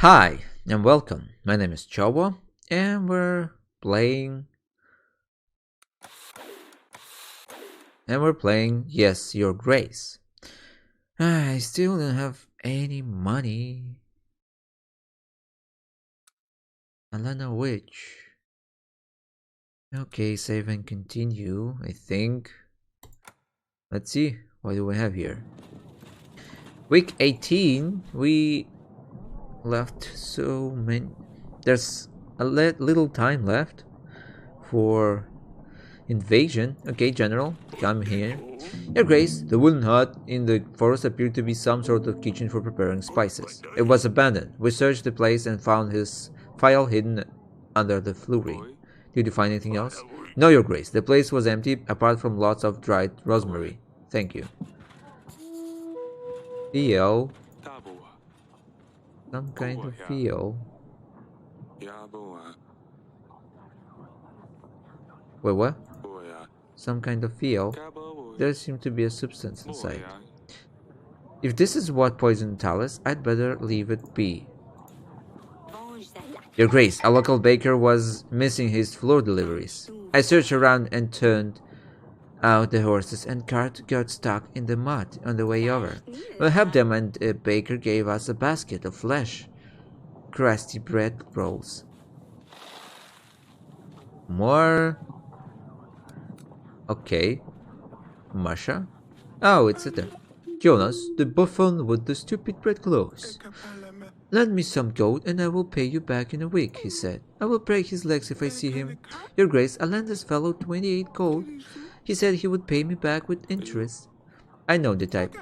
Hi and welcome. My name is Chawa and playing we're playing Yes, Your Grace. I still don't have any money. I don't know which. Okay, save and continue, I think. Let's see, what do we have here? Week 18, we left so many. There's a little time left for invasion. Okay, General, come here. Your Grace, the wooden hut in the forest appeared to be some sort of kitchen for preparing spices. It was abandoned. We searched the place and found his file hidden under the flooring. Did you find anything else? No, Your Grace. The place was empty apart from lots of dried rosemary. Thank you. Feel. Some kind of feel. Wait, what? Some kind of feel. There seemed to be a substance inside. If this is what poisoned Talus, I'd better leave it be. Your Grace, a local baker was missing his flour deliveries. I searched around and turned out the horses and cart got stuck in the mud on the way over. We helped them and the baker gave us a basket of flesh. Crusty bread rolls. More. Okay. Masha? Oh, it's it. Jonas, the buffoon with the stupid red clothes. Lend me some gold and I will pay you back in a week, he said. I will break his legs if I see him. Your Grace, I lent this fellow 28 gold. He said he would pay me back with interest. I know the type.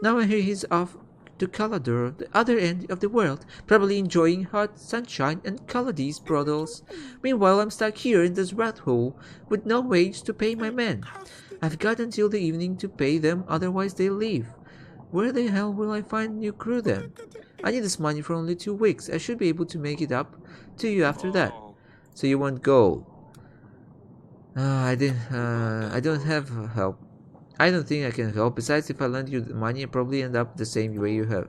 Now I hear he's off to Calador, the other end of the world, probably enjoying hot sunshine and Caladese brothels. Meanwhile, I'm stuck here in this rat hole with no wage to pay my men. I've got until the evening to pay them, otherwise they'll leave. Where the hell will I find new crew then? I need this money for only 2 weeks. I should be able to make it up to you after that. So you want gold? I don't have help. I don't think I can help. Besides, if I lend you the money, I probably end up the same way you have.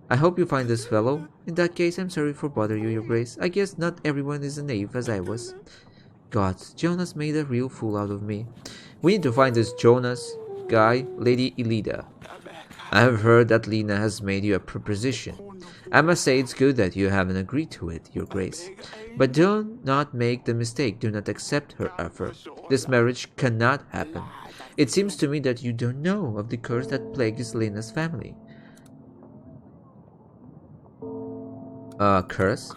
I hope you find this fellow. In that case, I'm sorry for bothering you, Your Grace. I guess not everyone is as naive as I was. God, Jonas made a real fool out of me. We need to find this Jonas guy, Lady Elida. I have heard that Lena has made you a proposition. I must say it's good that you haven't agreed to it, Your Grace. But do not make the mistake. Do not accept her offer. This marriage cannot happen. It seems to me that you don't know of the curse that plagues Lena's family. Curse?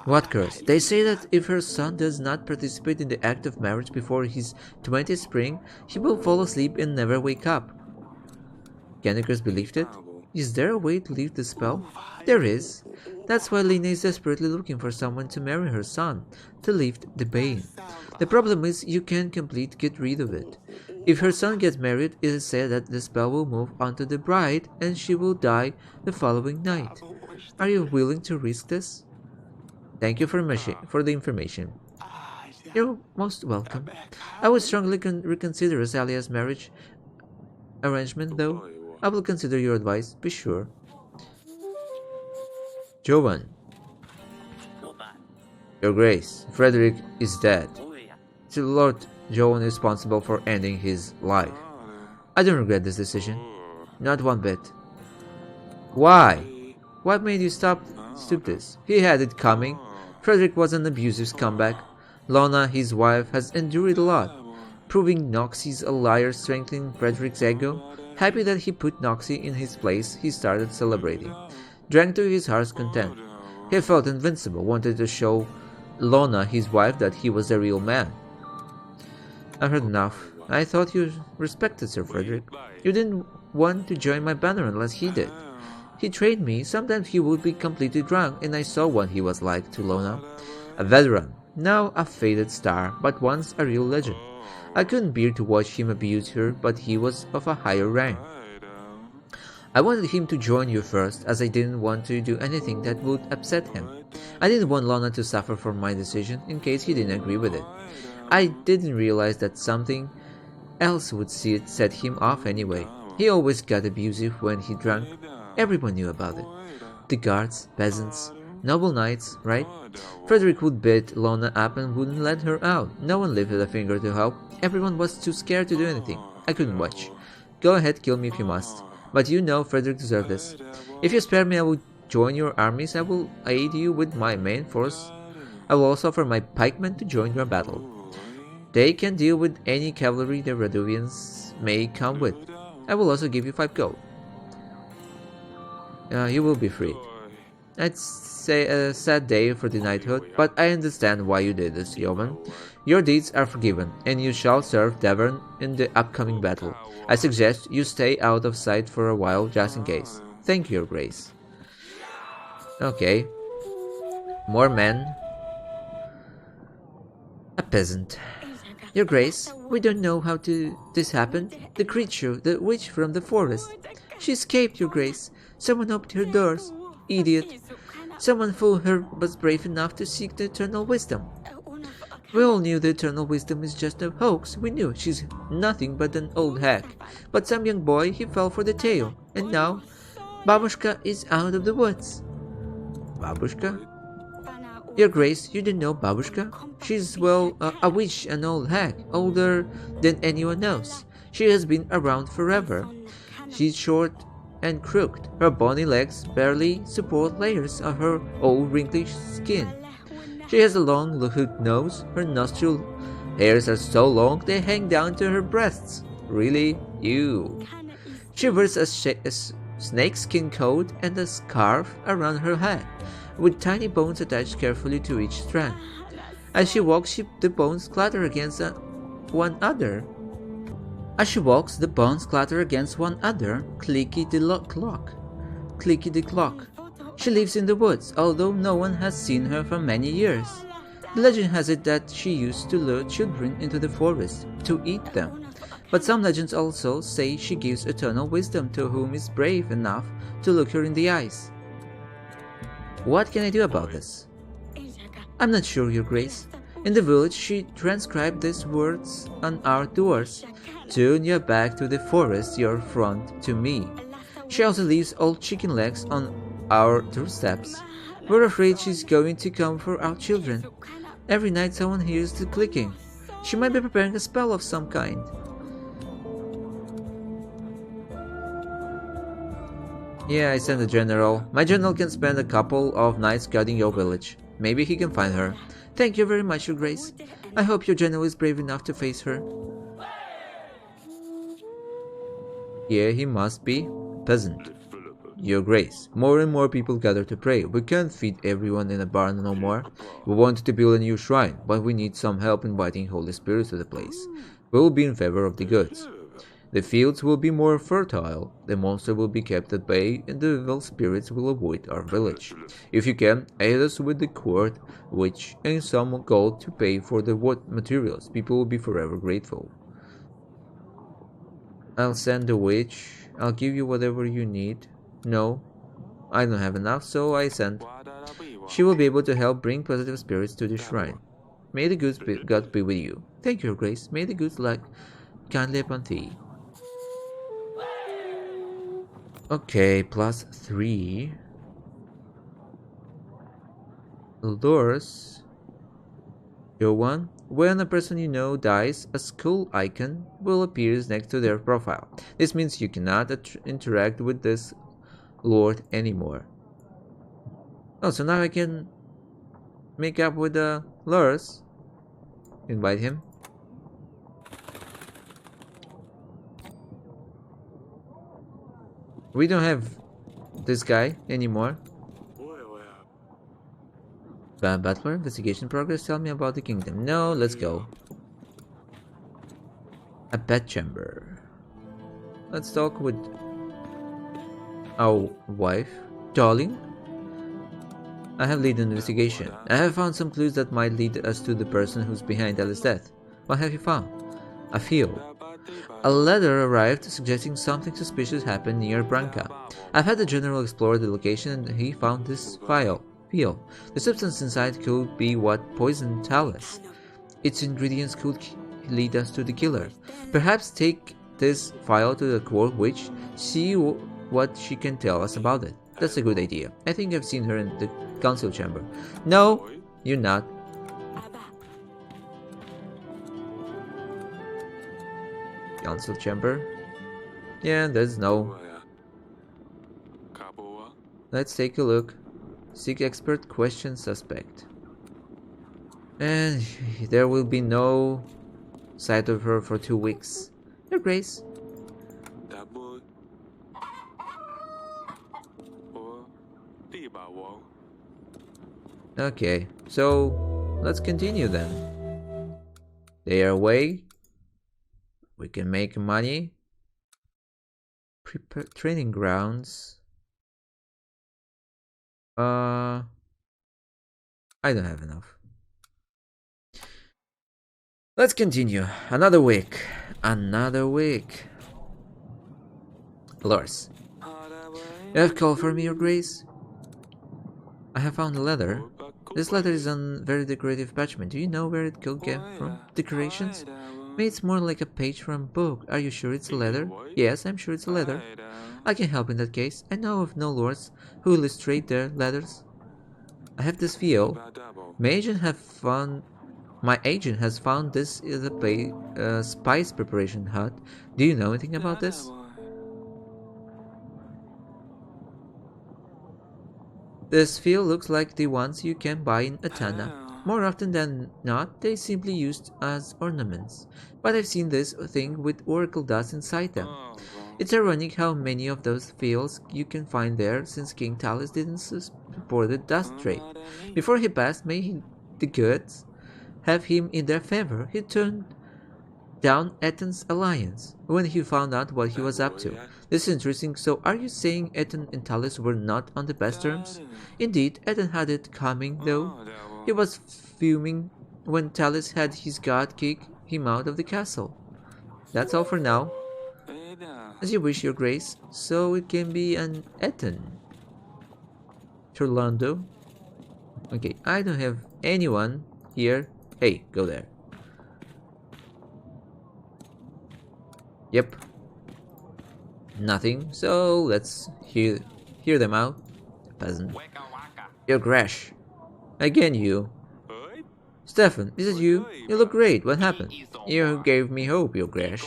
What curse? They say that if her son does not participate in the act of marriage before his 20th spring, he will fall asleep and never wake up. Can the curse be lifted? Is there a way to lift the spell? There is. That's why Lena is desperately looking for someone to marry her son, to lift the bane. The problem is you can't completely get rid of it. If her son gets married, it is said that the spell will move onto the bride and she will die the following night. Are you willing to risk this? Thank you for the information. You're most welcome. I would strongly reconsider Azalea's marriage arrangement, though. I will consider your advice, be sure. Jovan. Your Grace, Frederick is dead. It's the Lord Jovan responsible for ending his life. I don't regret this decision. Not one bit. Why? What made you stop this? He had it coming. Frederick was an abusive scumbag. Lona, his wife, has endured a lot. Proving Noxie's a liar strengthening Frederick's ego. Happy that he put Noxie in his place, he started celebrating. Drank to his heart's content. He felt invincible, wanted to show Lona, his wife, that he was a real man. I heard enough. I thought you respected Sir Frederick. You didn't want to join my banner unless he did. He trained me. Sometimes he would be completely drunk, and I saw what he was like to Lona. A veteran, now a faded star, but once a real legend. I couldn't bear to watch him abuse her, but he was of a higher rank. I wanted him to join you first, as I didn't want to do anything that would upset him. I didn't want Lona to suffer from my decision, in case he didn't agree with it. I didn't realize that something else would set him off anyway. He always got abusive when he drank. Everyone knew about it. The guards, peasants, noble knights, right? Frederick would beat Lona up and wouldn't let her out. No one lifted a finger to help. Everyone was too scared to do anything. I couldn't watch. Go ahead, kill me if you must. But you know Frederick deserved this. If you spare me, I will join your armies. I will aid you with my main force. I will also offer my pikemen to join your battle. They can deal with any cavalry the Radovians may come with. I will also give you 5 gold. You will be freed. I'd say a sad day for the knighthood, but I understand why you did this, yeoman. Your deeds are forgiven, and you shall serve Devon in the upcoming battle. I suggest you stay out of sight for a while, just in case. Thank you, Your Grace. Okay. More men. A peasant. Your Grace, we don't know how this happened. The creature, the witch from the forest. She escaped, Your Grace. Someone opened her doors. Idiot. Someone fooled her was brave enough to seek the eternal wisdom. We all knew the eternal wisdom is just a hoax. We knew she's nothing but an old hag. But some young boy, he fell for the tale. And now, Babushka is out of the woods. Babushka? Your Grace, you didn't know Babushka? She's, well, a witch, an old hag, older than anyone knows. She has been around forever. She's short and crooked. Her bony legs barely support layers of her old wrinkly skin. She has a long, hooked nose. Her nostril hairs are so long they hang down to her breasts. Really? You. She wears a snakeskin coat and a scarf around her head, with tiny bones attached carefully to each strand. As she walks, the bones clatter against one another. Clickety-clock. Clickety-clock. She lives in the woods, although no one has seen her for many years. The legend has it that she used to lure children into the forest to eat them. But some legends also say she gives eternal wisdom to whom is brave enough to look her in the eyes. What can I do about this? I'm not sure, Your Grace. In the village, she transcribed these words on our doors. Turn your back to the forest, your front to me. She also leaves old chicken legs on our doorsteps. We're afraid she's going to come for our children. Every night someone hears the clicking. She might be preparing a spell of some kind. Yeah, I sent the general. My general can spend a couple of nights guarding your village. Maybe he can find her. Thank you very much, Your Grace. I hope your general is brave enough to face her. Yeah, he must be. Peasant. Your Grace, more and more people gather to pray. We can't feed everyone in a barn no more. We wanted to build a new shrine, but we need some help inviting holy spirits to the place. We will be in favor of the goods. The fields will be more fertile, the monster will be kept at bay, and the evil spirits will avoid our village. If you can, aid us with the cord, witch, and some gold to pay for the wood materials. People will be forever grateful. I'll send the witch. I'll give you whatever you need. No, I don't have enough, so I sent. She will be able to help bring positive spirits to the shrine. May the good God be with you. Thank you, Your Grace. May the good luck kindly upon thee. Okay, +3. Lures. Show 1. When a person you know dies, a skull icon will appear next to their profile. This means you cannot interact with this lord anymore. Oh, so now I can make up with the lures. Invite him. We don't have this guy anymore. Butler, investigation progress, tell me about the kingdom. No, let's go. A bedchamber. Let's talk with our wife. Darling, I have led an investigation. I have found some clues that might lead us to the person who's behind Ella's death. What have you found? A field. A letter arrived suggesting something suspicious happened near Branca. I've had the general explore the location and he found this file. The substance inside could be what poisoned Talis. Its ingredients could lead us to the killer. Perhaps take this file to the court witch, see what she can tell us about it. That's a good idea. I think I've seen her in the council chamber. No, you're not. Council chamber? Yeah, there's no. Let's take a look. Seek expert, question suspect. And there will be no sight of her for 2 weeks. Your Grace. Okay, so let's continue then. They are away. We can make money. Prepare training grounds. I don't have enough. Let's continue. Another week. Another week. Lars, you have called for me, Your Grace? I have found a letter. This letter is on very decorative parchment. Do you know where it could get from? Decorations? Maybe it's more like a page from a book. Are you sure it's a letter? Yes, I'm sure it's a letter. I can help in that case. I know of no lords who illustrate their letters. I have this feel. My agent has found this is a spice preparation hut. Do you know anything about this? This field looks like the ones you can buy in Atana. More often than not, they simply used as ornaments. But I've seen this thing with oracle dust inside them. It's ironic how many of those fields you can find there, since King Talus didn't support the dust trade. Before he passed, may the gods have him in their favor, he turned down Ethan's alliance when he found out what he was up to. This is interesting. So are you saying Ethan and Talus were not on the best terms? Indeed, Ethan had it coming though. He was fuming when Talus had his god kick him out of the castle. That's all for now. As you wish, Your Grace. So it can be an Ethan. Turlando. Okay, I don't have anyone here. Hey, go there. Yep. Nothing. So let's hear them out. Peasant. Your Grash. Again you. Stefan, is it you? You look great. What happened? You gave me hope, Your Grash.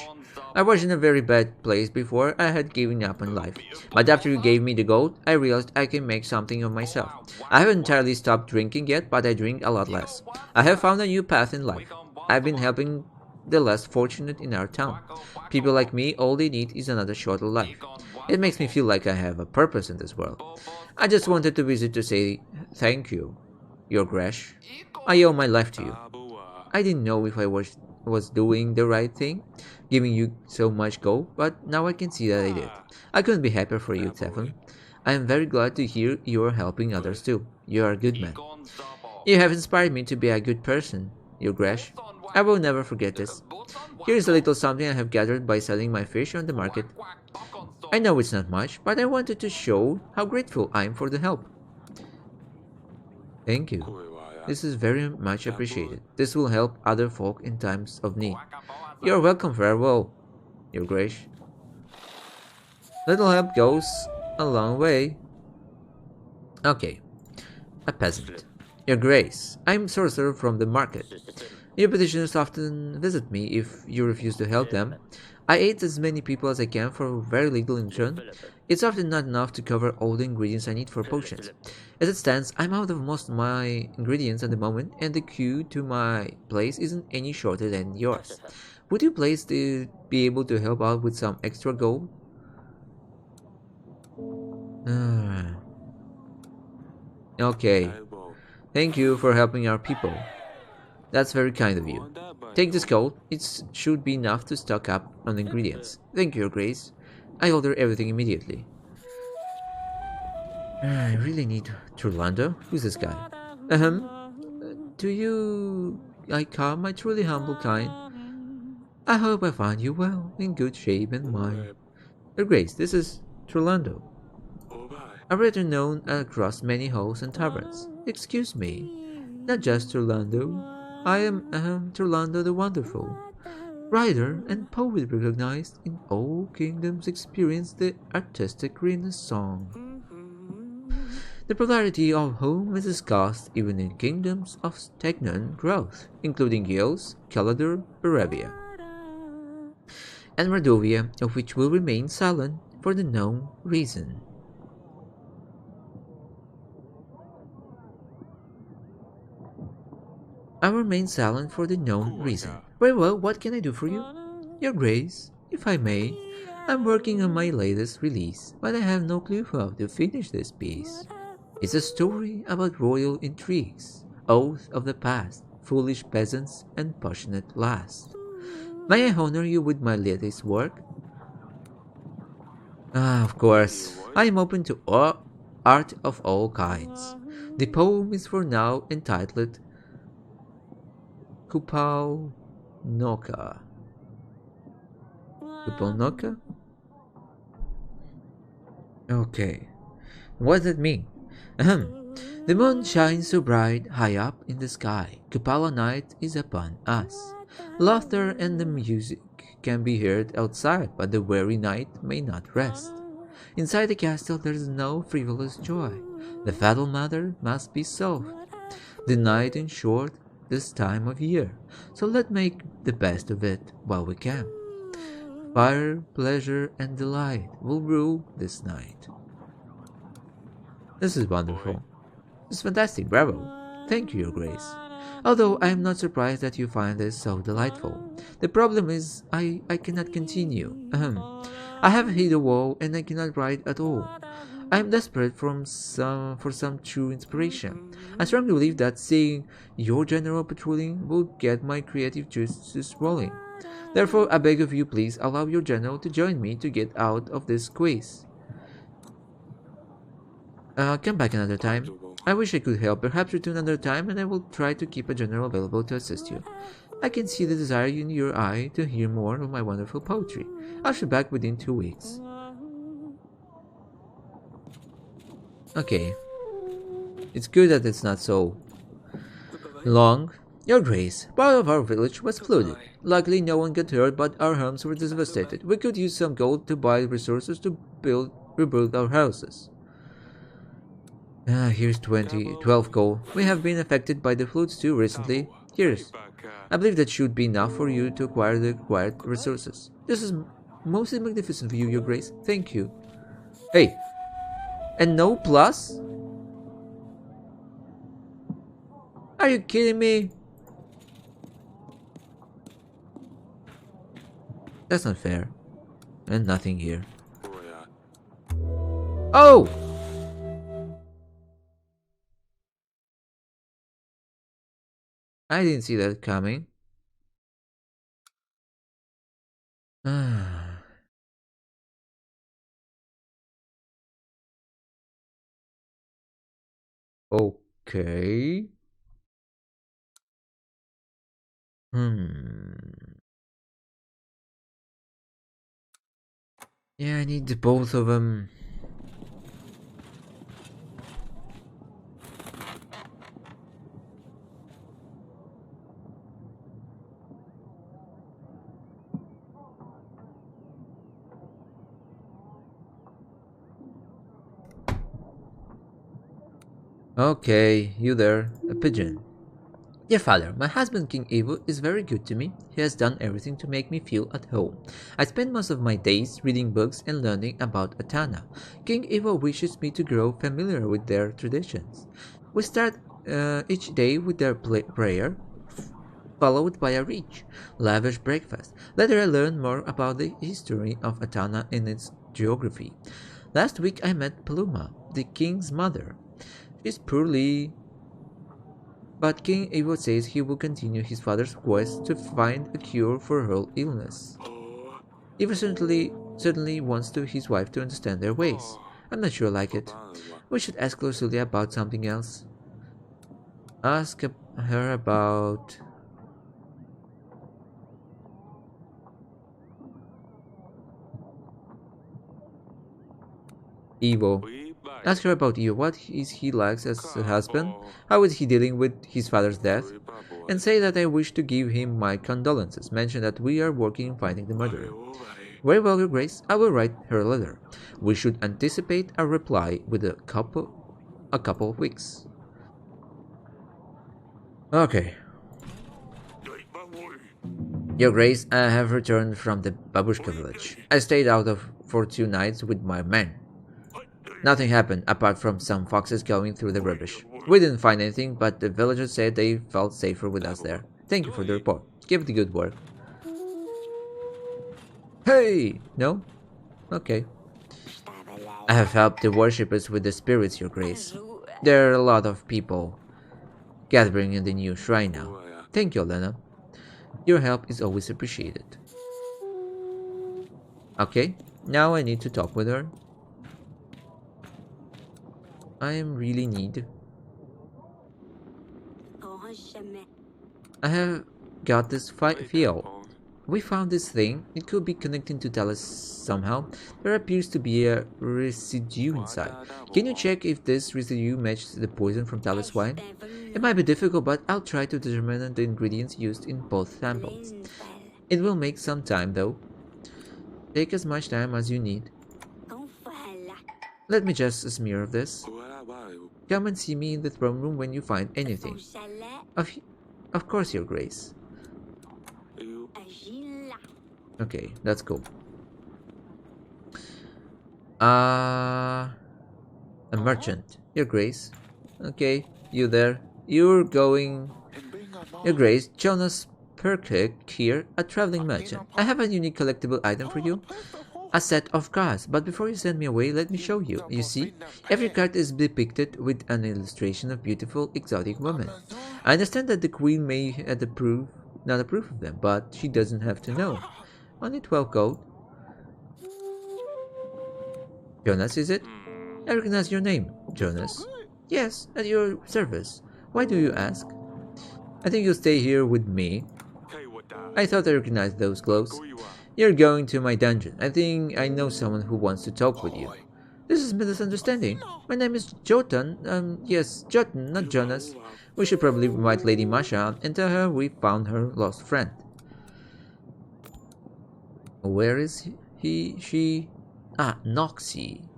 I was in a very bad place before. I had given up on life. But after you gave me the gold, I realized I can make something of myself. I haven't entirely stopped drinking yet, but I drink a lot less. I have found a new path in life. I've been helping the less fortunate in our town. People like me, all they need is another shorter life. It makes me feel like I have a purpose in this world. I just wanted to visit to say thank you, Your Grash. I owe my life to you. I didn't know if I was doing the right thing, giving you so much gold, but now I can see that I did. I couldn't be happier for you, Stefan. I am very glad to hear you are helping others too. You are a good man. You have inspired me to be a good person, Your Grash. I will never forget this. Here is a little something I have gathered by selling my fish on the market. I know it's not much, but I wanted to show how grateful I am for the help. Thank you. This is very much appreciated. This will help other folk in times of need. You're welcome, farewell, Your Grace. Little help goes a long way. Okay. A peasant. Your Grace, I'm sorcerer from the market. Your petitioners often visit me if you refuse to help them. I aid as many people as I can for very little in return. It's often not enough to cover all the ingredients I need for potions. As it stands, I'm out of most of my ingredients at the moment, and the queue to my place isn't any shorter than yours. Would you please be able to help out with some extra gold? Okay. Thank you for helping our people. That's very kind of you. Take this gold. It should be enough to stock up on ingredients. Thank you, Your Grace. I order everything immediately. I really need Turlando. Who's this guy? Do you... I come, my truly humble kind. I hope I find you well, in good shape and mind. Your Grace, this is Turlando. A writer known across many halls and taverns. Excuse me, not just Turlando. I am Turlando the Wonderful. Writer and poet recognized in all kingdoms, experienced the artistic renaissance. The popularity of home is discussed even in kingdoms of stagnant growth, including Gales, Calador, Arabia, and Mordovia, of which will remain silent for the known reason. I remain silent for the known reason. Very well, what can I do for you? Your Grace, if I may, I'm working on my latest release, but I have no clue how to finish this piece. It's a story about royal intrigues, oath of the past, foolish peasants, and passionate lass. May I honor you with my latest work? Ah, of course. I am open to art of all kinds. The poem is for now entitled Kupal Noka. Kupal Noka? Okay. What does that mean? Ahem. The moon shines so bright high up in the sky. Kupala night is upon us. Laughter and the music can be heard outside, but the weary night may not rest. Inside the castle there is no frivolous joy. The fatal matter must be solved. The night is short this time of year, so let's make the best of it while we can. Fire, pleasure, and delight will rule this night. This is wonderful. It's fantastic, bravo. Thank you, Your Grace. Although I am not surprised that you find this so delightful. The problem is I cannot continue. I have hit a wall and I cannot write at all. I am desperate for some true inspiration. I strongly believe that seeing your general patrolling will get my creative juices rolling. Therefore, I beg of you, please allow your general to join me to get out of this squeeze. Come back another time. I wish I could help. Perhaps return another time and I will try to keep a general available to assist you. I can see the desire in your eye to hear more of my wonderful poetry. I'll be back within 2 weeks. Okay. It's good that it's not so long. Your Grace, part of our village was flooded. Luckily no one got hurt, but our homes were devastated. We could use some gold to buy resources to rebuild our houses. Here's 12 gold. We have been affected by the floods too recently. Here's. I believe that should be enough for you to acquire the required resources. This is mostly magnificent for you, Your Grace. Thank you. Hey. And no plus? Are you kidding me? That's not fair. And nothing here. Oh! I didn't see that coming. Okay. Yeah, I need both of them. Okay, you there, a pigeon. Dear father, my husband King Evo is very good to me. He has done everything to make me feel at home. I spend most of my days reading books and learning about Atana. King Evo wishes me to grow familiar with their traditions. We start each day with their prayer, followed by a rich, lavish breakfast. Later I learn more about the history of Atana and its geography. Last week I met Paloma, the king's mother. She's poorly, but King Evo says he will continue his father's quest to find a cure for her illness. Evo certainly wants his wife to understand their ways. I'm not sure I like it. We should ask Lucilia about something else. Ask her about... Evo. Ask her about Evo. What is he like as a husband? How is he dealing with his father's death? And say that I wish to give him my condolences. Mention that we are working on finding the murderer. Very well, Your Grace. I will write her a letter. We should anticipate a reply with a couple a couple of weeks. Okay. Your Grace, I have returned from the Babushka village. I stayed for 2 nights with my men. Nothing happened apart from some foxes going through the rubbish. We didn't find anything, but the villagers said they felt safer with us there. Thank you for the report. Keep up the good work. Hey! No? Okay. I have helped the worshippers with the spirits, Your Grace. There are a lot of people gathering in the new shrine now. Thank you, Elena. Your help is always appreciated. Okay, now I need to talk with her. I am really need. I have got this feel. We found this thing. It could be connecting to Talis somehow. There appears to be a residue inside. Can you check if this residue matches the poison from Talis wine? It might be difficult, but I'll try to determine the ingredients used in both samples. It will make some time though. Take as much time as you need. Let me just a smear of this. Come and see me in the throne room when you find anything. Of course, Your Grace. Okay, that's cool. A merchant. Your Grace. Okay, you there. You're going... Your Grace, Jonas Perkek here, a traveling merchant. I have a unique collectible item for you. A set of cards, but before you send me away, let me show you. You see, every card is depicted with an illustration of beautiful, exotic women. I understand that the queen may not approve of them, but she doesn't have to know. Only 12 gold. Jonas, is it? I recognize your name, Jonas. Yes, at your service. Why do you ask? I think you'll stay here with me. I thought I recognized those clothes. You're going to my dungeon. I think I know someone who wants to talk with you. This is a misunderstanding. My name is Jotun. Yes, Jotun, not Jonas. We should probably invite Lady Masha and tell her we found her lost friend. Where is he? She? Ah, Noxie.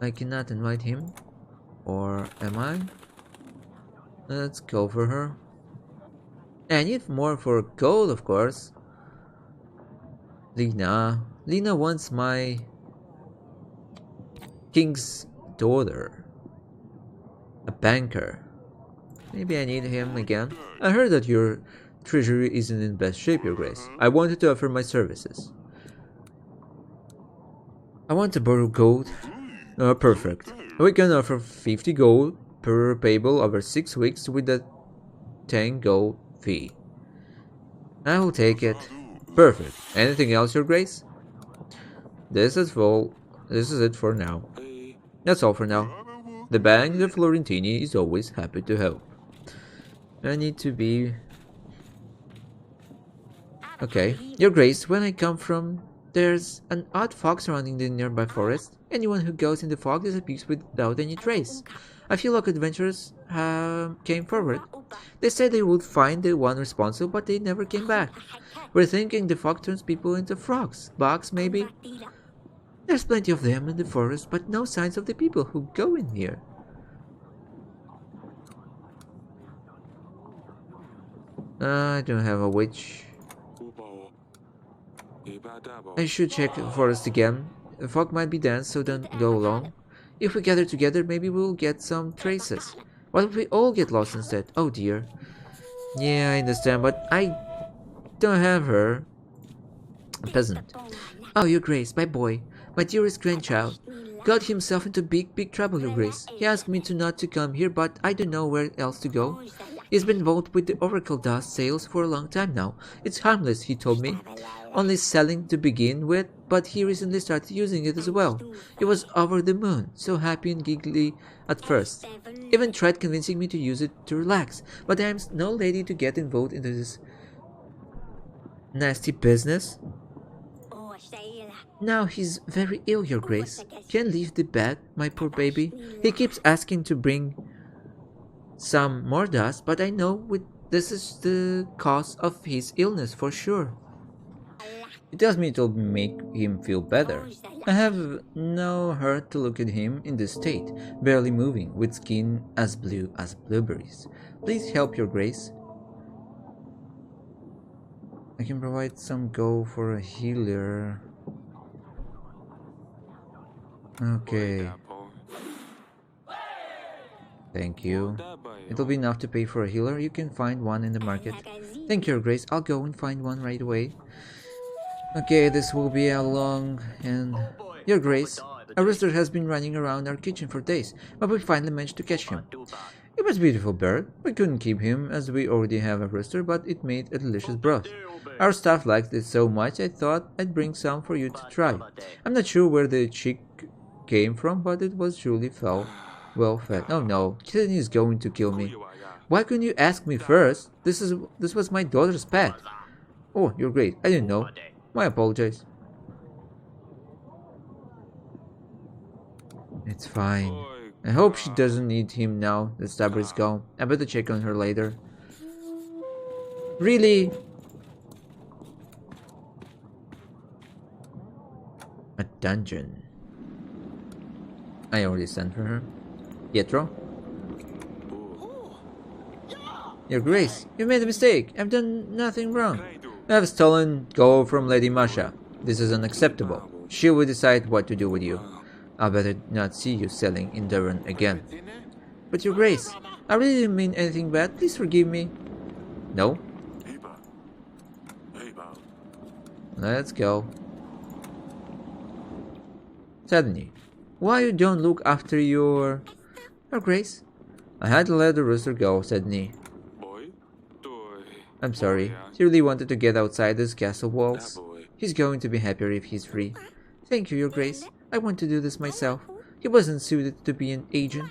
I cannot invite him. Or am I? Let's go for her. I need more for gold, of course. Lena wants my king's daughter. A banker. Maybe I need him again. I heard that your treasury isn't in best shape, Your Grace. I wanted to offer my services. I want to borrow gold. Oh, perfect. We can offer 50 gold per payable over 6 weeks with a 10 gold fee. I will take it. Perfect. Anything else, Your Grace? This is it for now. That's all for now. The Bank of Florentini is always happy to help. I need to be... Okay. Your Grace, when I come from... There's an odd fog surrounding the nearby forest. Anyone who goes in the fog disappears without any trace. A few local adventurers came forward. They said they would find the one responsible, but they never came back. We're thinking the fog turns people into frogs. Bugs, maybe? There's plenty of them in the forest, but no signs of the people who go in here. I don't have a witch. I should check the forest again. The fog might be dense, so don't go along. If we gather together, maybe we'll get some traces. What if we all get lost instead? Oh dear. Yeah, I understand, but I don't have her. A peasant. Oh, Your Grace, my boy, my dearest grandchild, got himself into big trouble, Your Grace. He asked me not to come here, but I don't know where else to go. He's been involved with the Oracle dust sales for a long time now. It's harmless, he told me. Only selling to begin with, but he recently started using it as well. He was over the moon, so happy and giggly at first. Even tried convincing me to use it to relax, but I'm no lady to get involved into this nasty business. Now he's very ill, Your Grace. Can't leave the bed, my poor baby. He keeps asking to bring some more dust, but I know this is the cause of his illness for sure. It tells me it'll make him feel better. I have no heart to look at him in this state, barely moving, with skin as blue as blueberries. Please help, Your Grace. I can provide some gold for a healer. Okay. Thank you. It'll be enough to pay for a healer. You can find one in the market. Thank you, Your Grace. I'll go and find one right away. Okay, this will be a long and... Your Grace, a rooster has been running around our kitchen for days, but we finally managed to catch him. It was a beautiful bird. We couldn't keep him as we already have a rooster, but it made a delicious broth. Our staff liked it so much I thought I'd bring some for you to try. I'm not sure where the chick came from, but it was truly well fed. Oh no, Kitty is going to kill me. Why couldn't you ask me first? This was my daughter's pet. Oh, you're great. I didn't know. I apologize. It's fine. I hope she doesn't need him now that Stabber is gone. I better check on her later. Really? A dungeon. I already sent for her. Pietro? Your Grace, you made a mistake. I've done nothing wrong. I have stolen gold from Lady Masha. This is unacceptable. She will decide what to do with you. I better not see you selling in Durham again. But Your Grace, I really didn't mean anything bad. Please forgive me. No? Let's go. Suddenly, why you don't look after your Grace? I had to let the rooster go, said Nee. I'm sorry. He really wanted to get outside these castle walls. He's going to be happier if he's free. Thank you, Your Grace. I want to do this myself. He wasn't suited to be an agent.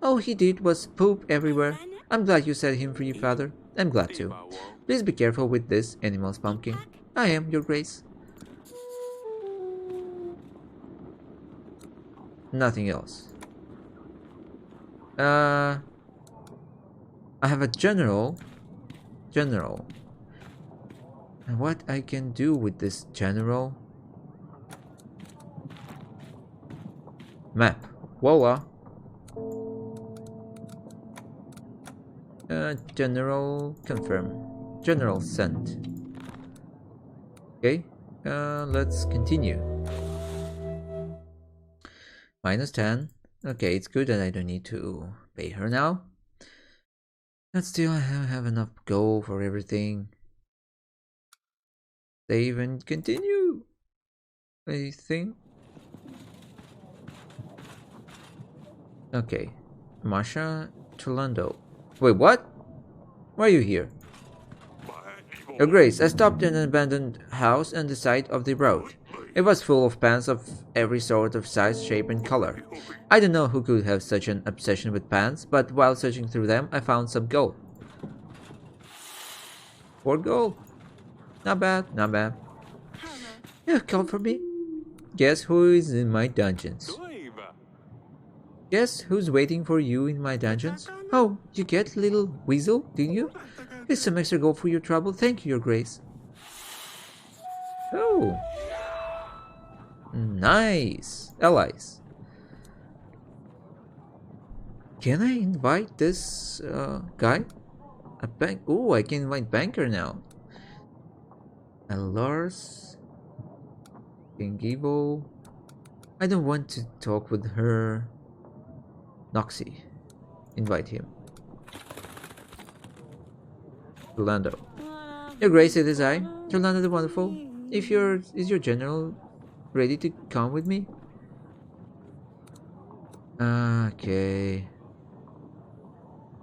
All he did was poop everywhere. I'm glad you set him free, Father. I'm glad too. Please be careful with this animal's pumpkin. I am, Your Grace. Nothing else. I have a general. And what I can do with this general? Map. Voila. General confirm. General sent. Okay. Let's continue. -10. Okay, it's good that I don't need to pay her now. But still, I have enough gold for everything. Save and continue. I think. Okay. Masha Tolando. Wait, what? Why are you here? Your Grace, I stopped in an abandoned house on the side of the road. It was full of pans of every sort of size, shape, and color. I don't know who could have such an obsession with pans, but while searching through them, I found some gold. 4 gold. Not bad, not bad. You called for me? Guess who is in my dungeons? Guess who's waiting for you in my dungeons? Oh, you get little weasel, did you? Here's some extra gold for your trouble. Thank you, Your Grace. Oh. Nice. Allies. Can I invite this guy? A bank. Oh, I can invite banker now. Lars. King Evil. I don't want to talk with her. Noxy. Invite him. Rolando. Your Grace, it is I, Rolando the Wonderful. Is your general ready to come with me? Okay.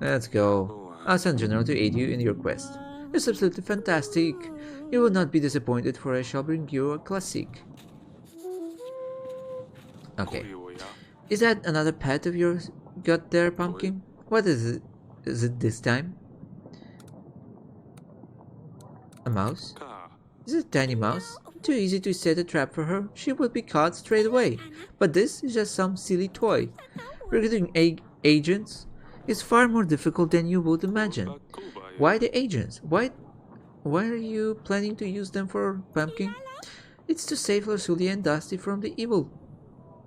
Let's go. I'll send General to aid you in your quest. It's absolutely fantastic. You will not be disappointed, for I shall bring you a classic. Okay. Is that another pet of yours got there, Pumpkin? What is it? Is it this time? A mouse? Is it a tiny mouse? Too easy to set a trap for her. She would be caught straight away. But this is just some silly toy. Recruiting agents is far more difficult than you would imagine. Why the agents? Why are you planning to use them for, Pumpkin? It's to save Lucilia and Dusty from the evil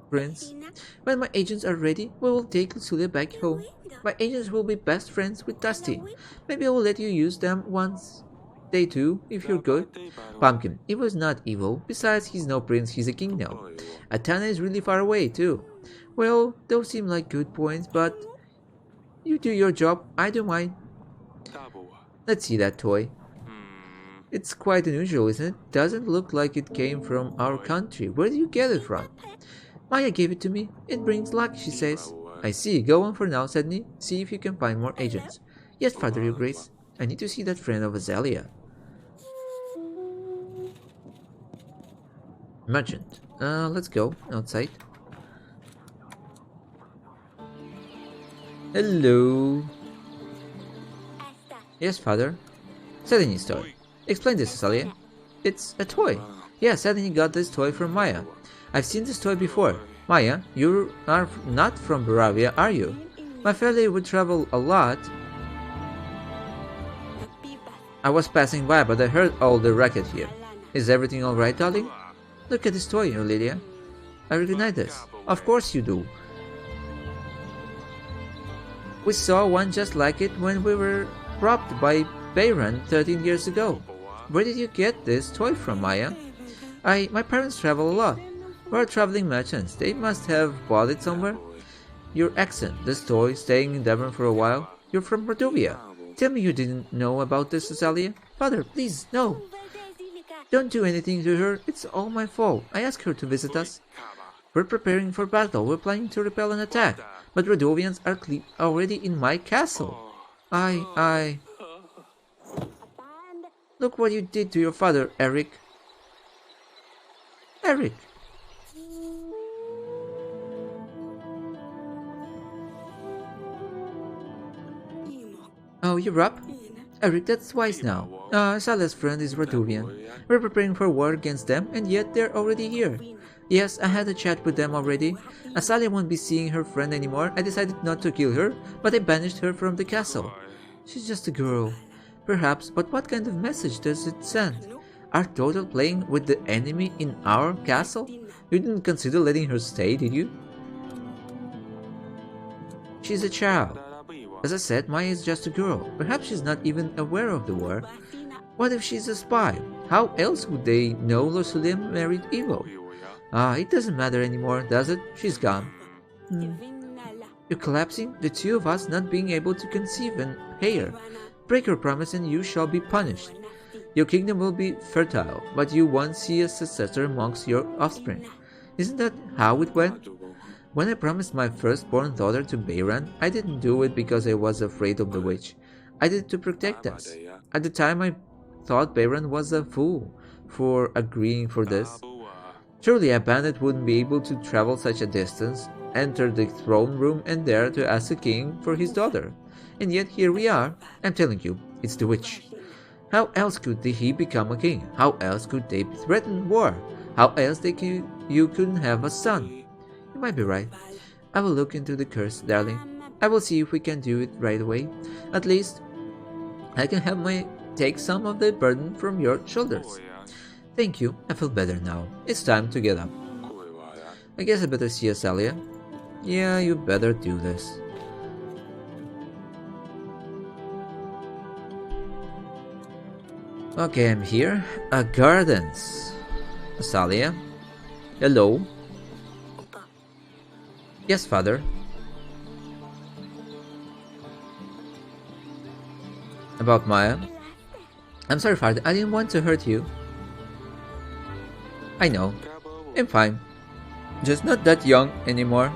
prince. When my agents are ready, we will take Lucilia back home. My agents will be best friends with Dusty. Maybe I will let you use them once they do, if you're good. Pumpkin, Evil is not evil. Besides, he's no prince, he's a king now. Atana is really far away, too. Well, those seem like good points, but you do your job, I do mine. Let's see that toy. It's quite unusual, isn't it? Doesn't look like it came from our country. Where did you get it from? Maya gave it to me. It brings luck, she says. I see. Go on for now, Sydney. See if you can find more agents. Yes, Father, Your Grace. I need to see that friend of Azalea. Merchant. Let's go outside. Hello. Yes, Father. Sydney's toy. Explain this, Azalea. It's a toy. Yeah, Sydney got this toy from Maya. I've seen this toy before. Maya, you are not from Baravia, are you? My family would travel a lot. I was passing by, but I heard all the racket here. Is everything alright, darling? Look at this toy, Lydia. I recognize this. Of course you do. We saw one just like it when we were robbed by Bayran 13 years ago. Where did you get this toy from, Maya? My parents travel a lot. We're traveling merchants. They must have bought it somewhere. Your accent, this toy, staying in Devon for a while. You're from Mordovia. Tell me you didn't know about this, Azalea. Father, please, no. Don't do anything to her. It's all my fault. I asked her to visit us. We're preparing for battle. We're planning to repel an attack. But Rodovians are already in my castle. Look what you did to your father, Eric. Eric. Oh, you're up? Eric, that's wise now. Salah's friend is Radovian. We're preparing for war against them, and yet they're already here. Yes, I had a chat with them already. Asalia won't be seeing her friend anymore. I decided not to kill her, but I banished her from the castle. She's just a girl. Perhaps, but what kind of message does it send? Are Total playing with the enemy in our castle? You didn't consider letting her stay, did you? She's a child. As I said, Maya is just a girl. Perhaps she's not even aware of the war. What if she's a spy? How else would they know Lucilia married Evo? It doesn't matter anymore, does it? She's gone. You're collapsing? The two of us not being able to conceive an heir. Break your promise and you shall be punished. Your kingdom will be fertile, but you won't see a successor amongst your offspring. Isn't that how it went? When I promised my firstborn daughter to Bayran, I didn't do it because I was afraid of the witch. I did it to protect us. At the time, I thought Bayran was a fool for agreeing for this. Surely a bandit wouldn't be able to travel such a distance, enter the throne room and dare to ask the king for his daughter. And yet here we are. I'm telling you, it's the witch. How else could he become a king? How else could they threaten war? How else you couldn't have a son? You might be right. I will look into the curse, darling. I will see if we can do it right away. At least, I can take some of the burden from your shoulders. Thank you. I feel better now. It's time to get up. I guess I better see Azalea. Yeah, you better do this. Okay, I'm here. Gardens. Azalea. Hello. Yes, Father. About Maya? I'm sorry, Father. I didn't want to hurt you. I know. I'm fine. Just not that young anymore.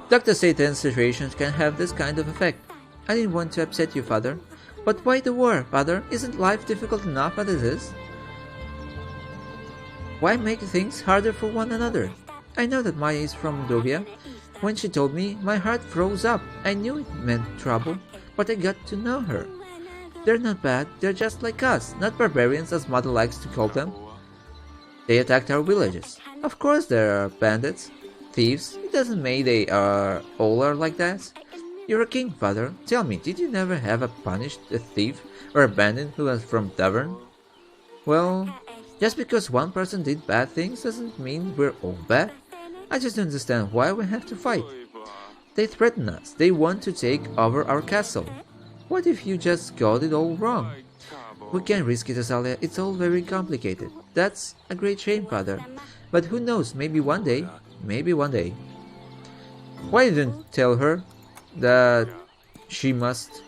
Dr. Satan's situations can have this kind of effect. I didn't want to upset you, Father. But why the war, Father? Isn't life difficult enough as it is? Why make things harder for one another? I know that Maya is from Dovia. When she told me, my heart froze up. I knew it meant trouble, but I got to know her. They're not bad, they're just like us, not barbarians as Mother likes to call them. They attacked our villages. Of course there are bandits, thieves. It doesn't mean they all are like that. You're a king, Father. Tell me, did you never have a punished a thief or a bandit who was from Tavern? Well, Just because one person did bad things doesn't mean we're all bad. I just don't understand why we have to fight. They threaten us. They want to take over our castle. What if you just got it all wrong? We can't risk it, Azalea. It's all very complicated. That's a great shame, Father. But who knows, maybe one day. Maybe one day. Why didn't you tell her that she must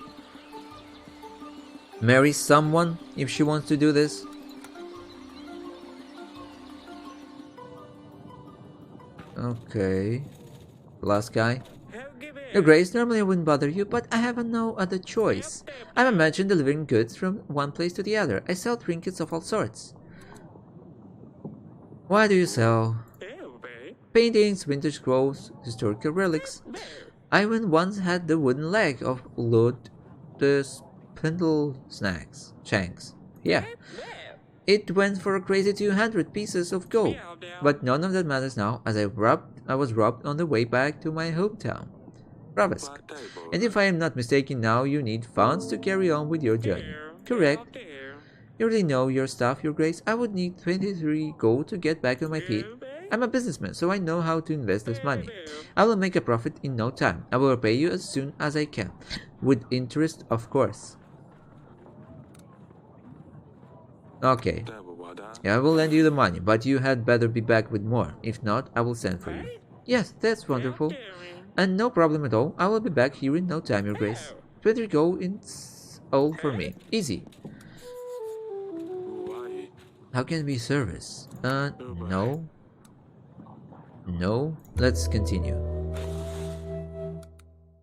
marry someone if she wants to do this? Okay. Last guy. Your Grace, normally I wouldn't bother you, but I have no other choice. I'm a merchant delivering goods from one place to the other. I sell trinkets of all sorts. What do you sell? Paintings, vintage scrolls, historical relics. I once had the wooden leg of Lord the Spindle Shanks. Yeah. It went for a crazy 200 pieces of gold. But none of that matters now, as I was robbed on the way back to my hometown, Ravesk. And if I am not mistaken, now you need funds to carry on with your journey. Correct. You already know your stuff, Your Grace. I would need 23 gold to get back on my feet. I'm a businessman, so I know how to invest this money. I will make a profit in no time. I will repay you as soon as I can. With interest, of course. Okay. Yeah, I will lend you the money, but you had better be back with more. If not, I will send for you. Yes, that's wonderful. And no problem at all. I will be back here in no time, Your Grace. 20 gold is all for me. Easy. How can it be service? No. No. Let's continue.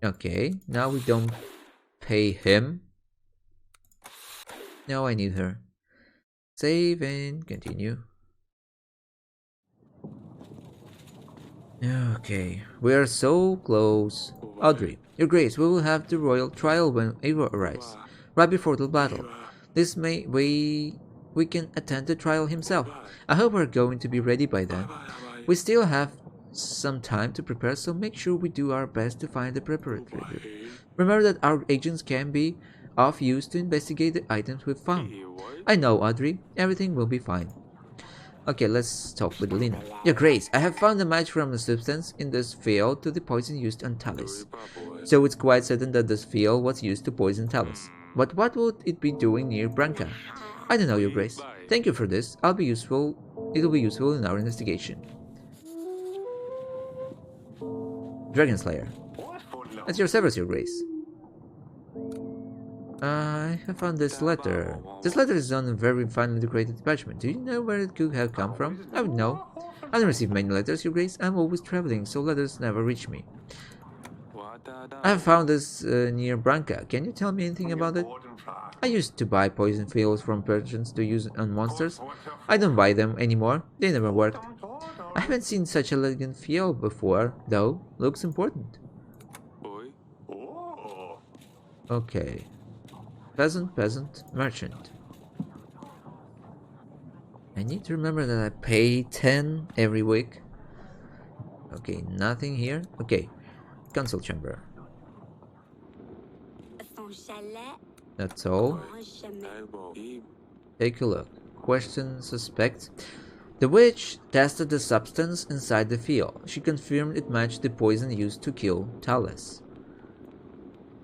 Okay, now we don't pay him. No, I need her. Save and continue. Okay, we are so close. Audrey, Your Grace, we will have the royal trial when Ava arrives, right before the battle. This way we can attend the trial himself. I hope we're going to be ready by then. We still have some time to prepare, so make sure we do our best to find the perpetrator. Remember that our agents can be of use to investigate the items we've found. I know, Audrey. Everything will be fine. Okay, let's talk with Lena. Your Grace, I have found a match from the substance in this vial to the poison used on Talus. So it's quite certain that this vial was used to poison Talus. But what would it be doing near Branca? I don't know, Your Grace. Thank you for this. It'll be useful in our investigation. Dragon Slayer. That's your service, Your Grace. I have found this letter. This letter is on a very finely decorated parchment. Do you know where it could have come from? I would know. I don't receive many letters, Your Grace. I'm always traveling, so letters never reach me. I have found this near Branca. Can you tell me anything about it? I used to buy poison pills from merchants to use on monsters. I don't buy them anymore. They never worked. I haven't seen such an elegant field before, though. Looks important. Okay. Peasant, merchant. I need to remember that I pay 10 every week. Okay, nothing here. Okay, council chamber. That's all. Take a look. Question suspect. The witch tested the substance inside the field. She confirmed it matched the poison used to kill Talus.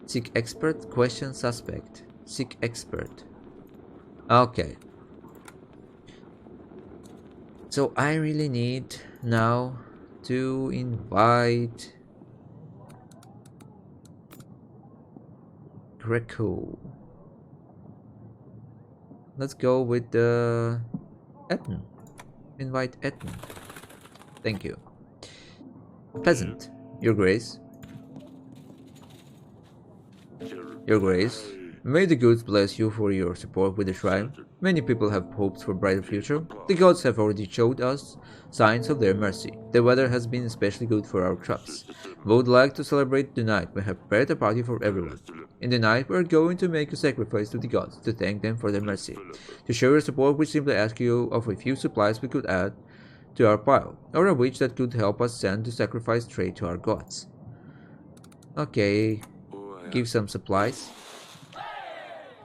Seek expert. Question suspect. Seek expert. Okay. So I really need now to invite Greco. Let's go with the Eton. Invite Eton. Thank you. Peasant, Your Grace. Your Grace, may the gods bless you for your support with the shrine. Many people have hopes for a brighter future. The gods have already showed us signs of their mercy. The weather has been especially good for our crops. We would like to celebrate tonight. We have prepared a party for everyone. In the night, we are going to make a sacrifice to the gods to thank them for their mercy. To show your support, we simply ask you of a few supplies we could add to our pile, or a witch that could help us send the sacrifice tray to our gods. Okay, give some supplies.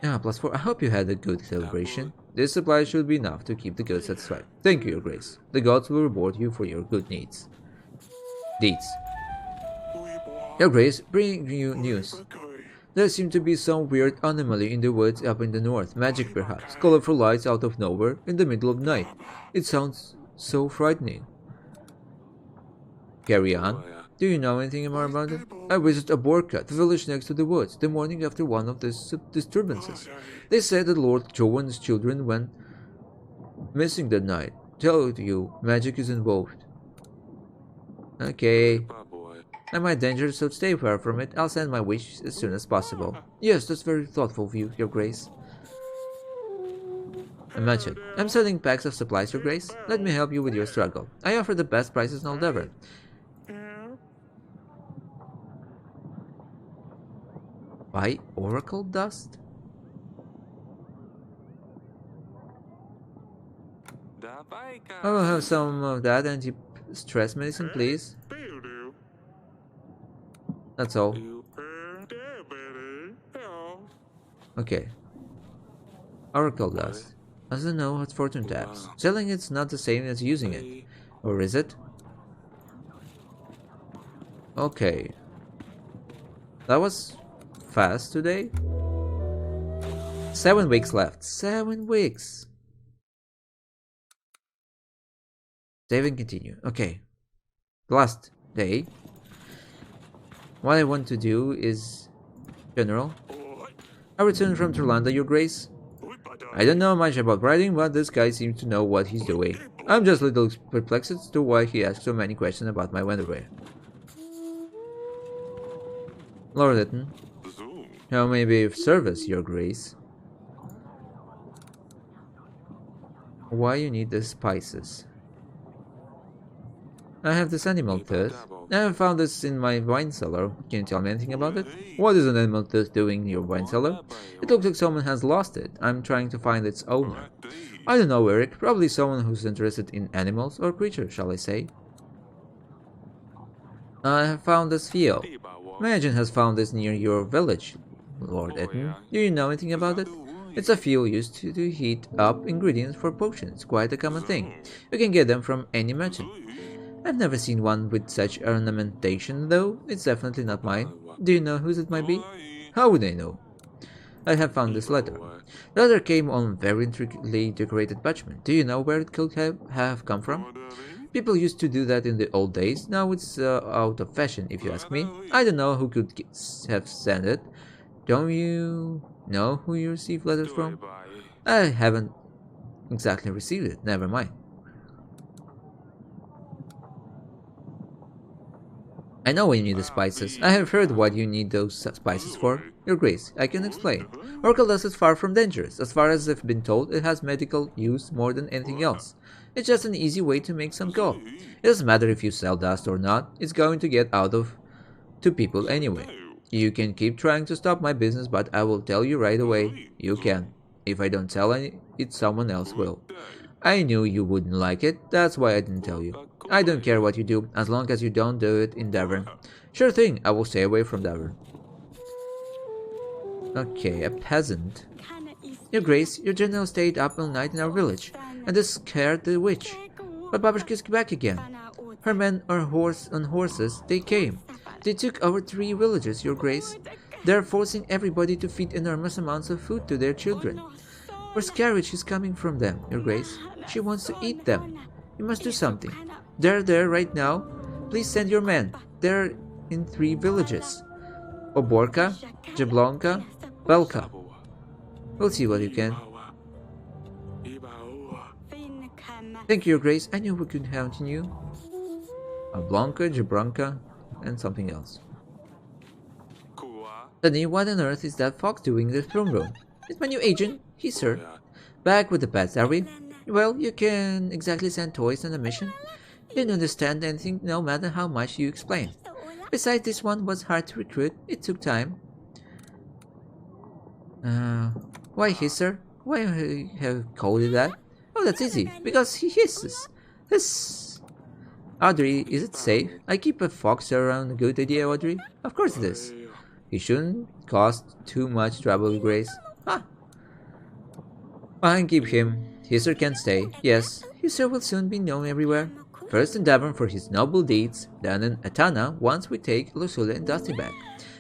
Ah, +4. I hope you had a good celebration. This supply should be enough to keep the gods satisfied. Thank you, Your Grace. The gods will reward you for your good deeds. Your Grace, bring you news. There seems to be some weird anomaly in the woods up in the north. Magic, perhaps. Colorful lights out of nowhere in the middle of the night. It sounds so frightening. Carry on. Do you know anything more about it? I visited Aborka, the village next to the woods, the morning after one of the disturbances. They said that Lord Joan's children went missing that night. Tell you, magic is involved. Okay. Am I dangerous, so stay far from it. I'll send my wish as soon as possible. Yes, that's very thoughtful of you, Your Grace. Imagine. I'm selling packs of supplies, Your Grace. Let me help you with your struggle. I offer the best prices in all Devon. Buy oracle dust? I will have some of that anti-stress medicine, please. That's all. Okay. Oracle dust. I don't know what fortune taps. Selling it's not the same as using it. Or is it? Okay. That was fast today. 7 weeks left. 7 weeks. Save and continue. Okay. Last day. What I want to do is... General. I returned from Turlanda, Your Grace. I don't know much about writing, but this guy seems to know what he's doing. I'm just a little perplexed as to why he asks so many questions about my underwear. Lord Lytton. How may I be of service, Your Grace? Why you need the spices? I have this animal tooth. I have found this in my wine cellar. Can you tell me anything about it? What is an animal tooth doing in your wine cellar? It looks like someone has lost it. I'm trying to find its owner. I don't know, Eric. Probably someone who's interested in animals or creatures, shall I say. I have found this field. My agent has found this near your village, Lord Etten. Do you know anything about it? It's a fuel used to heat up ingredients for potions. Quite a common thing. You can get them from any merchant. I've never seen one with such ornamentation, though. It's definitely not mine. Do you know whose it might be? How would I know? I have found this letter. The letter came on very intricately decorated parchment. Do you know where it could have come from? People used to do that in the old days. Now it's out of fashion, if you ask me. I don't know who could have sent it. Don't you know who you received letters from? I haven't exactly received it. Never mind. I know when you need the spices. I have heard what you need those spices for. Your Grace, I can explain. Oracle dust is far from dangerous. As far as I've been told, it has medical use more than anything else. It's just an easy way to make some gold. It doesn't matter if you sell dust or not, it's going to get out to people anyway. You can keep trying to stop my business, but I will tell you right away, you can. If I don't tell it, someone else will. I knew you wouldn't like it, that's why I didn't tell you. I don't care what you do, as long as you don't do it in Devon. Sure thing, I will stay away from Devon. Okay, a peasant. Your Grace, your general stayed up all night in our village, and this scared the witch. But Babushka's back again. Her men are on horses, they came. They took our 3 villages, Your Grace. They're forcing everybody to feed enormous amounts of food to their children. Where's carriage is coming from them, Your Grace? She wants to eat them. You must do something. They're there right now. Please send your men. They're in 3 villages. Oborka, Jablonka, Belka. We'll see what you can. Thank you, Your Grace. I knew we could count on you. Oblonka, Jabronka, and something else. Danny, what on earth is that fox doing in the throne room? It's my new agent. He, sir. Back with the pets, are we? Well, you can exactly send toys on a mission. Didn't understand anything no matter how much you explained. Besides, this one was hard to recruit. It took time. Why hisser? Why have you called it that? Oh, that's easy. Because he hisses. Hiss. Audrey, is it safe? I keep a fox around. A good idea, Audrey? Of course it is. He shouldn't cost too much trouble, Grace. Huh. Fine, keep him. He sir can stay. Yes, he sir will soon be known everywhere. First in Davern for his noble deeds, then in Atana once we take Lusula and Dusty back.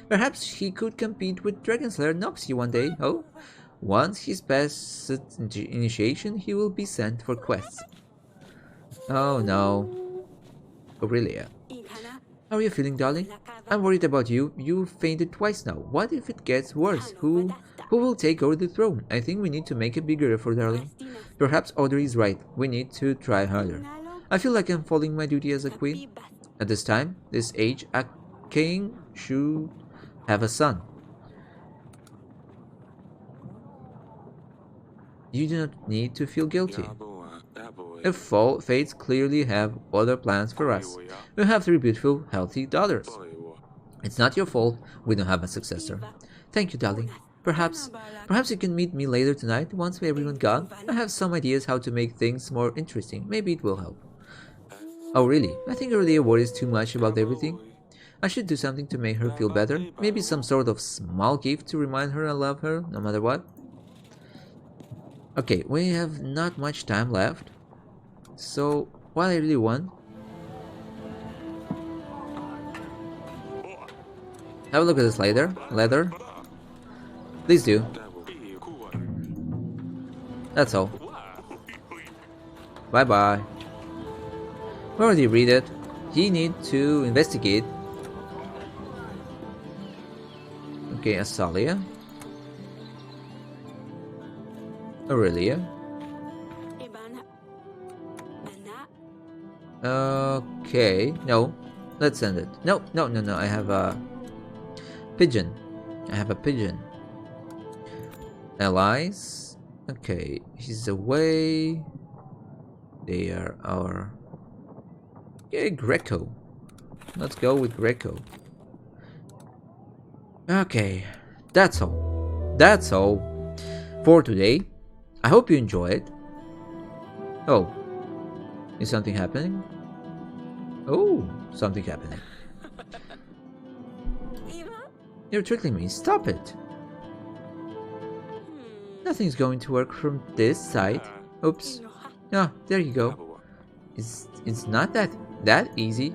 Perhaps he could compete with Dragonslayer Noxie one day, oh? Once he's passed initiation, he will be sent for quests. Oh no. Aurelia. How are you feeling, darling? I'm worried about you. You fainted twice now. What if it gets worse? Who will take over the throne? I think we need to make a bigger effort, darling. Perhaps Audrey is right. We need to try harder. I feel like I'm following my duty as a queen. At this time, this age, a king should have a son. You do not need to feel guilty. If fates clearly have other plans for us. We have 3 beautiful, healthy daughters. It's not your fault we don't have a successor. Thank you, darling. Perhaps you can meet me later tonight once everyone's gone. I have some ideas how to make things more interesting. Maybe it will help. Oh really? I think Aurelia worries too much about everything. I should do something to make her feel better. Maybe some sort of small gift to remind her I love her, no matter what. Okay, we have not much time left. So, what I really want... Have a look at this leather. Please do. That's all. Bye bye. We already read it. You need to investigate. Okay, Asalia. Aurelia. Okay, no. Let's end it. No. I have a pigeon. Allies. Okay, he's away. They are our... Okay, Greco. Let's go with Greco. Okay, that's all for today. I hope you enjoy it. Oh, is something happening? Oh, something happening. You're tricking me. Stop it. Nothing's going to work from this side. Oops. Ah, there you go. It's not that easy.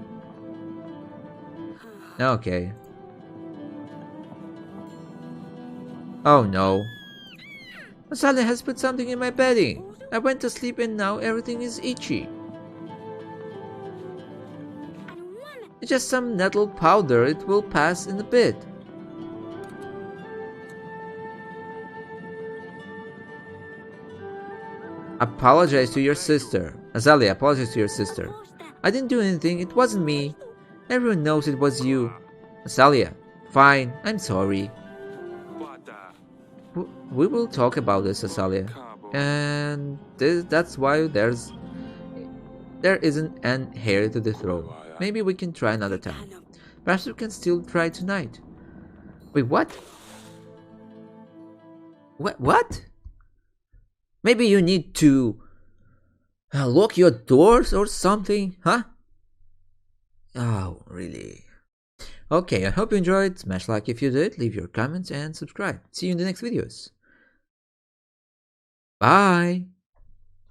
Okay. Oh no. Masala has put something in my bedding. I went to sleep and now everything is itchy. It's just some nettle powder. It will pass in a bit. Apologize to your sister. Azalea, apologize to your sister. I didn't do anything. It wasn't me. Everyone knows it was you. Azalea, fine. I'm sorry. We will talk about this, Azalea. And that's why there isn't an heir to the throne. Maybe we can try another time. Perhaps we can still try tonight. Wait, what? What? Maybe you need to lock your doors or something, huh? Oh, really? Okay, I hope you enjoyed. Smash like if you did, leave your comments and subscribe. See you in the next videos. Bye!